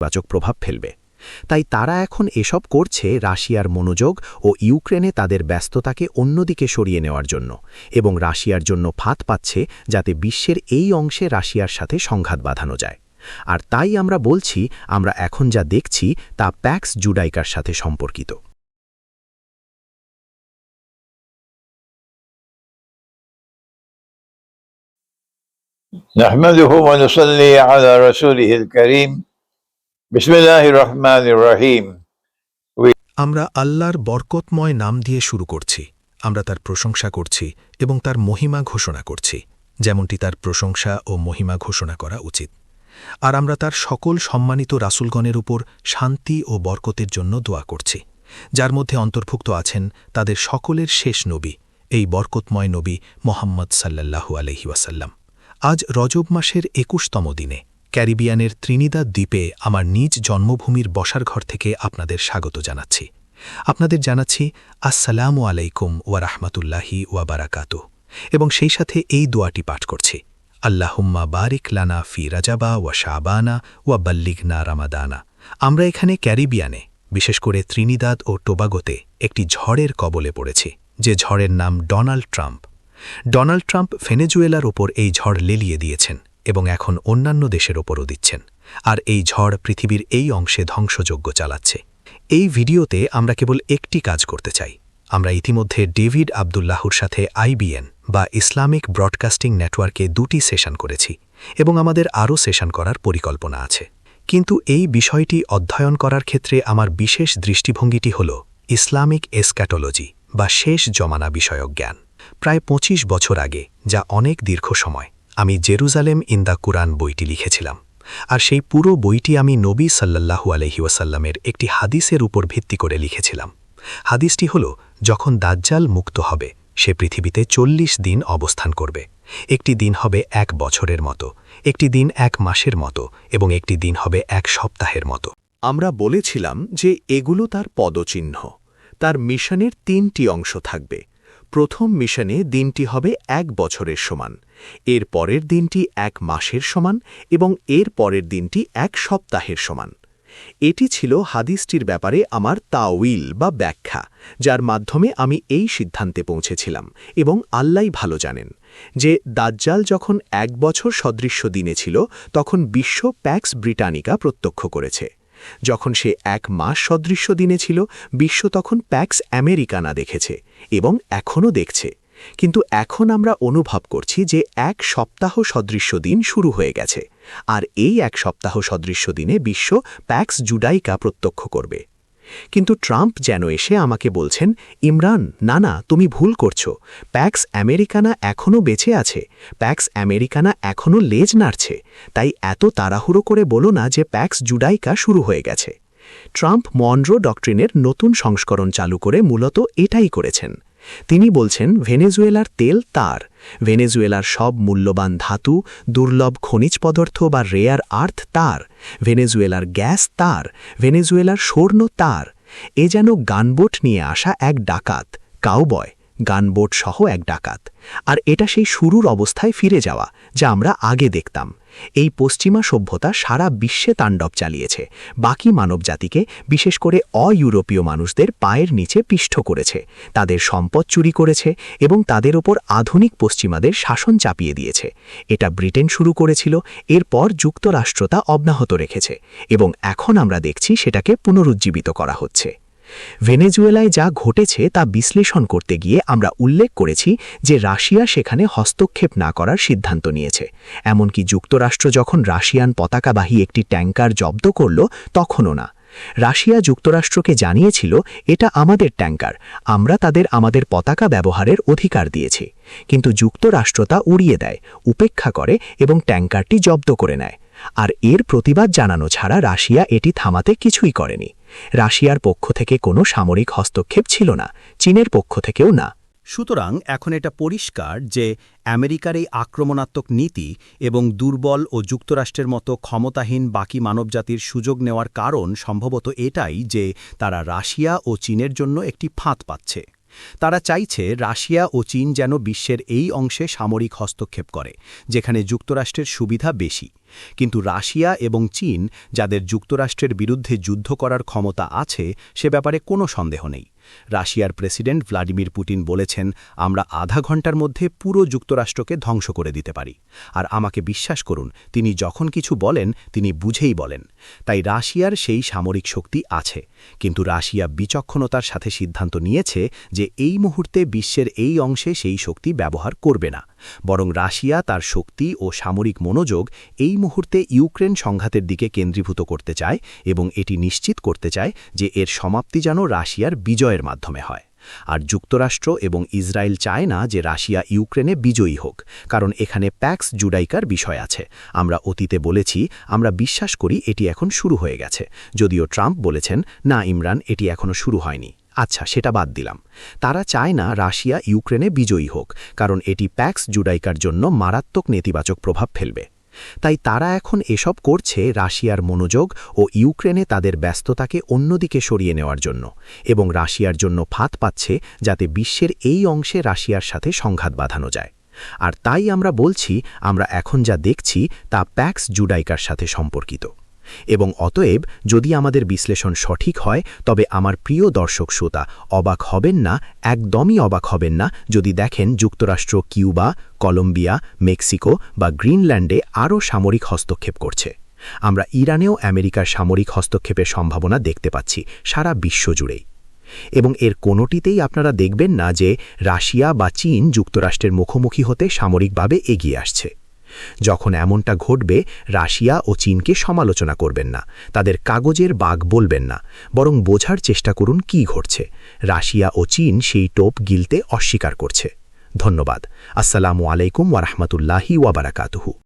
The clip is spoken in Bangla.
বাচক প্রভাব ফেলবে। তাই তারা এখন এসব করছে রাশিয়ার মনোযোগ ও ইউক্রেনে তাদের ব্যস্ততাকে অন্যদিকে সরিয়ে নেওয়ার জন্য, এবং রাশিয়ার জন্য ফাঁদ পাচ্ছে যাতে বিশ্বের এই অংশে রাশিয়ার সাথে সংঘাত বাঁধানো যায়। আর তাই আমরা বলছি, আমরা এখন যা দেখছি তা প্যাক্স জুডাইকার সাথে সম্পর্কিত। نحمده ونصلي على رسوله الكريم بسم الله الرحمن الرحيم। আমরা আল্লাহর বরকতময় নাম দিয়ে শুরু করছি। আমরা তার প্রশংসা করছি এবং তার মহিমা ঘোষণা করছি, যেমনটি তার প্রশংসা ও মহিমা ঘোষণা করা উচিত। আর আমরা তার সকল সম্মানিত রাসূলগণের উপর শান্তি ও বরকতের জন্য দোয়া করছি, যার মধ্যে অন্তর্ভুক্ত আছেন তাদের সকলের শেষ নবী, এই বরকতময় নবী মুহাম্মদ সাল্লাল্লাহু আলাইহি ওয়াসাল্লাম। আজ রজব মাসের ২১তম দিনে ক্যারিবিয়ানের ত্রিনিদাদ দ্বীপে আমার নিজ জন্মভূমির বসার ঘর থেকে আপনাদের স্বাগত জানাচ্ছি। আপনাদের জানাচ্ছি আসসালামু আলাইকুম ওয়া রাহমাতুল্লাহি ওয়া বারাকাতুহু, এবং সেই সাথে এই দোয়াটি পাঠ করছি, আল্লাহুম্মা বারিক লানা ফি রাজাবা ওয়া শাবানা ওয়া বাল্লিগনা রামাদানা। আমরা এখানে ক্যারিবিয়ানে, বিশেষ করে ত্রিনিদাদ ও টোবাগোতে একটি ঝড়ের কবলে পড়েছি, যে ঝড়ের নাম ডোনাল্ড ট্রাম্প। ডোনাল্ড ট্রাম্প ভেনেজুয়েলার ওপর এই ঝড় লেলিয়ে দিয়েছেন এবং এখন অন্যান্য দেশের ওপরও দিচ্ছেন, আর এই ঝড় পৃথিবীর এই অংশে ধ্বংসযজ্ঞ চালাচ্ছে। এই ভিডিওতে আমরা কেবল একটি কাজ করতে চাই। আমরা ইতিমধ্যে ডেভিড আবদুল্লাহর সাথে IBN বা ইসলামিক ব্রডকাস্টিং নেটওয়ার্কে 2টি সেশন করেছি, এবং আমাদের আরও সেশন করার পরিকল্পনা আছে। কিন্তু এই বিষয়টি অধ্যয়ন করার ক্ষেত্রে আমার বিশেষ দৃষ্টিভঙ্গিটি হল ইসলামিক এসক্যাটোলজি বা শেষ জমানা বিষয়ক জ্ঞান। প্রায় 25 বছর আগে, যা অনেক দীর্ঘ সময়, আমি জেরুজালেম ইন দ্য কুরআন বইটি লিখেছিলাম। আর সেই পুরো বইটি আমি নবী সাল্লাল্লাহু আলাইহি ওয়াসাল্লামের একটি হাদিসের উপর ভিত্তি করে লিখেছিলাম। হাদিসটি হল, যখন দাজ্জাল মুক্ত হবে, সে পৃথিবীতে 40 দিন অবস্থান করবে। একটি দিন হবে 1 বছরের মতো, একটি দিন 1 মাসের মতো, এবং একটি দিন হবে 1 সপ্তাহের মতো। আমরা বলেছিলাম যে এগুলো তার পদচিহ্ন। তার মিশনের 3টি অংশ থাকবে। প্রথম মিশনে দিনটি হবে 1 বছরের সমান, এর পরের দিনটি 1 মাসের সমান, এবং এর পরের দিনটি 1 সপ্তাহের সমান। এটি ছিল হাদিসটির ব্যাপারে আমার তাওয়িল বা ব্যাখ্যা, যার মাধ্যমে আমি এই সিদ্ধান্তে পৌঁছেছিলাম, এবং আল্লাহই ভালো জানেন, যে দাজ্জাল যখন 1 বছর সদৃশ্য দিনে ছিল, তখন বিশ্ব প্যাক্স ব্রিটানিকা প্রত্যক্ষ করেছে। যখন সে 1 মাস সদৃশ্য দিনে ছিল, বিশ্ব তখন প্যাক্স আমেরিকানা দেখেছে, এবং এখনও দেখছে। কিন্তু এখন আমরা অনুভব করছি যে 1 সপ্তাহ সদৃশ্য দিন শুরু হয়ে গেছে, আর এই 1 সপ্তাহ সদৃশ্য দিনে বিশ্ব প্যাক্স জুডাইকা প্রত্যক্ষ করবে। কিন্তু ট্রাম্প যেন এসে আমাকে বলছেন, ইমরান, না, তুমি ভুল করছো, প্যাক্স আমেরিকানা এখনও বেঁচে আছে, প্যাক্স আমেরিকানা এখনও লেজ নাড়ছে, তাই এত তাড়াহুড়ো করে বলো না যে প্যাক্স জুডাইকা শুরু হয়ে গেছে। ট্রাম্প মনরো ডক্ট্রিনের নতুন সংস্করণ চালু করে মূলত এটাই করেছেন। তিনি বলছেন, ভেনেজুয়েলার তেল তার, ভেনেজুয়েলার সব মূল্যবান ধাতু, দুর্লভ খনিজ পদার্থ বা রেয়ার আর্থ তার, ভেনেজুয়েলার গ্যাস তার, ভেনেজুয়েলার স্বর্ণ তার। এ যেন গানবোট নিয়ে আসা এক ডাকাত, কাউবয়, গানবোট সহ এক ডাকাত। আর এটা সেই শুরুর অবস্থায় ফিরে যাওয়া, যা আমরা আগে দেখতাম। এই পশ্চিমা সভ্যতা সারা বিশ্বে তাণ্ডব চালিয়েছে, বাকি মানবজাতিকে, বিশেষ করে অইউরোপীয় মানুষদের পায়ের নিচে পিষ্ট করেছে, তাদের সম্পদ চুরি করেছে, এবং তাদের ওপর আধুনিক পশ্চিমাদের শাসন চাপিয়ে দিয়েছে। এটা ব্রিটেন শুরু করেছিল, এরপর যুক্তরাষ্ট্র তা অব্যাহত রেখেছে, এবং এখন আমরা দেখছি সেটাকে পুনরুজ্জীবিত করা হচ্ছে। ভেনেজুয়েলায় যা ঘটেছে তা বিশ্লেষণ করতে গিয়ে আমরা উল্লেখ করেছি যে রাশিয়া সেখানে হস্তক্ষেপ না করার সিদ্ধান্ত নিয়েছে। এমনকি যুক্তরাষ্ট্র যখন রাশিয়ান পতাকাবাহী একটি ট্যাঙ্কার জব্দ করল, তখনও না। রাশিয়া যুক্তরাষ্ট্রকে জানিয়েছিল, এটা আমাদের ট্যাঙ্কার, আমরা তাদের আমাদের পতাকা ব্যবহারের অধিকার দিয়েছি। কিন্তু যুক্তরাষ্ট্র তা উড়িয়ে দেয়, উপেক্ষা করে, এবং ট্যাঙ্কারটি জব্দ করে নেয়। আর এর প্রতিবাদ জানানো ছাড়া রাশিয়া এটি থামাতে কিছুই করেনি। রাশিয়ার পক্ষ থেকে কোনো সামরিক হস্তক্ষেপ ছিল না, চীনের পক্ষ থেকেও না। সুতরাং এখন এটা পরিষ্কার যে আমেরিকার এই আক্রমণাত্মক নীতি এবং দুর্বল ও যুক্তরাষ্ট্রের মতো ক্ষমতাহীন বাকি মানবজাতির সুযোগ নেওয়ার কারণ সম্ভবত এটাই যে তারা রাশিয়া ও চীনের জন্য একটি ফাঁদ পাচ্ছে। তারা চাইছে রাশিয়া ও চীন যেন বিশ্বের এই অংশে সামরিক হস্তক্ষেপ করে, যেখানে যুক্তরাষ্ট্রের সুবিধা বেশি। কিন্তু রাশিয়া এবং চীন, যাদের যুক্তরাষ্ট্রের বিরুদ্ধে যুদ্ধ করার ক্ষমতা আছে, সে ব্যাপারে কোনো সন্দেহ নেই। রাশিয়ার প্রেসিডেন্ট ভ্লাদিমির পুতিন বলেছেন, আমরা আধা ঘন্টার মধ্যে পুরো যুক্তরাষ্ট্রকে ধ্বংস করে দিতে পারি। আর আমাকে বিশ্বাস করুন, তিনি যখন কিছু বলেন তিনি বুঝেই বলেন। তাই রাশিয়ার সেই সামরিক শক্তি আছে, কিন্তু রাশিয়া বিচক্ষণতার সাথে সিদ্ধান্ত নিয়েছে যে এই মুহূর্তে বিশ্বের এই অংশে সেই শক্তি ব্যবহার করবে না, বরং রাশিয়া তার শক্তি ও সামরিক মনোযোগ এই মুহূর্তে ইউক্রেন সংঘাতের দিকে কেন্দ্রীভূত করতে চায় এবং এটি নিশ্চিত করতে চায় যে এর সমাপ্তি যেন রাশিয়ার বিজয়ের মাধ্যমে হয়। আর যুক্তরাষ্ট্র এবং ইসরায়েল চায় না যে রাশিয়া ইউক্রেনে বিজয়ী হোক, কারণ এখানে প্যাক্স জুডাইকার বিষয় আছে। আমরা অতীতে বলেছি, আমরা বিশ্বাস করি এটি এখন শুরু হয়ে গেছে, যদিও ট্রাম্প বলেছেন, না ইমরান, এটি এখনও শুরু হয়নি। আচ্ছা, সেটা বাদ দিলাম। তারা চায় না রাশিয়া ইউক্রেনে বিজয়ী হোক, কারণ এটি প্যাক্স জুডাইকার জন্য মারাত্মক নেতিবাচক প্রভাব ফেলবে। তাই তারা এখন এসব করছে রাশিয়ার মনোযোগ ও ইউক্রেনে তাদের ব্যস্ততাকে অন্যদিকে সরিয়ে নেওয়ার জন্য, এবং রাশিয়ার জন্য ফাঁদ পাচ্ছে যাতে বিশ্বের এই অংশে রাশিয়ার সাথে সংঘাত বাঁধানো যায়। আর তাই আমরা বলছি, আমরা এখন যা দেখছি তা প্যাক্স জুডাইকার সাথে সম্পর্কিত। এবং অতএব যদি আমাদের বিশ্লেষণ সঠিক হয়, তবে আমার প্রিয় দর্শক শ্রোতা অবাক হবেন না, একদমই অবাক হবেন না যদি দেখেন যুক্তরাষ্ট্র কিউবা, কলম্বিয়া, মেক্সিকো বা গ্রিনল্যান্ডে আরও সামরিক হস্তক্ষেপ করছে। আমরা ইরানেও আমেরিকার সামরিক হস্তক্ষেপের সম্ভাবনা দেখতে পাচ্ছি সারা বিশ্বজুড়েই। এবং এর কোনোটিতেই আপনারা দেখবেন না যে রাশিয়া বা চীন যুক্তরাষ্ট্রের মুখোমুখি হতে সামরিকভাবে এগিয়ে আসছে। যখন এমনটা ঘটবে, রাশিয়া ও চীনকে সমালোচনা করবেন না, তাদের কাগজের বাঘ বলবেন না, বরং বোঝার চেষ্টা করুন কি ঘটছে। রাশিয়া ও চীন সেই টোপ গিলতে অস্বীকার করছে। ধন্যবাদ। আসসালামু আলাইকুম ওয়া রাহমাতুল্লাহি ওয়া বারাকাতুহু।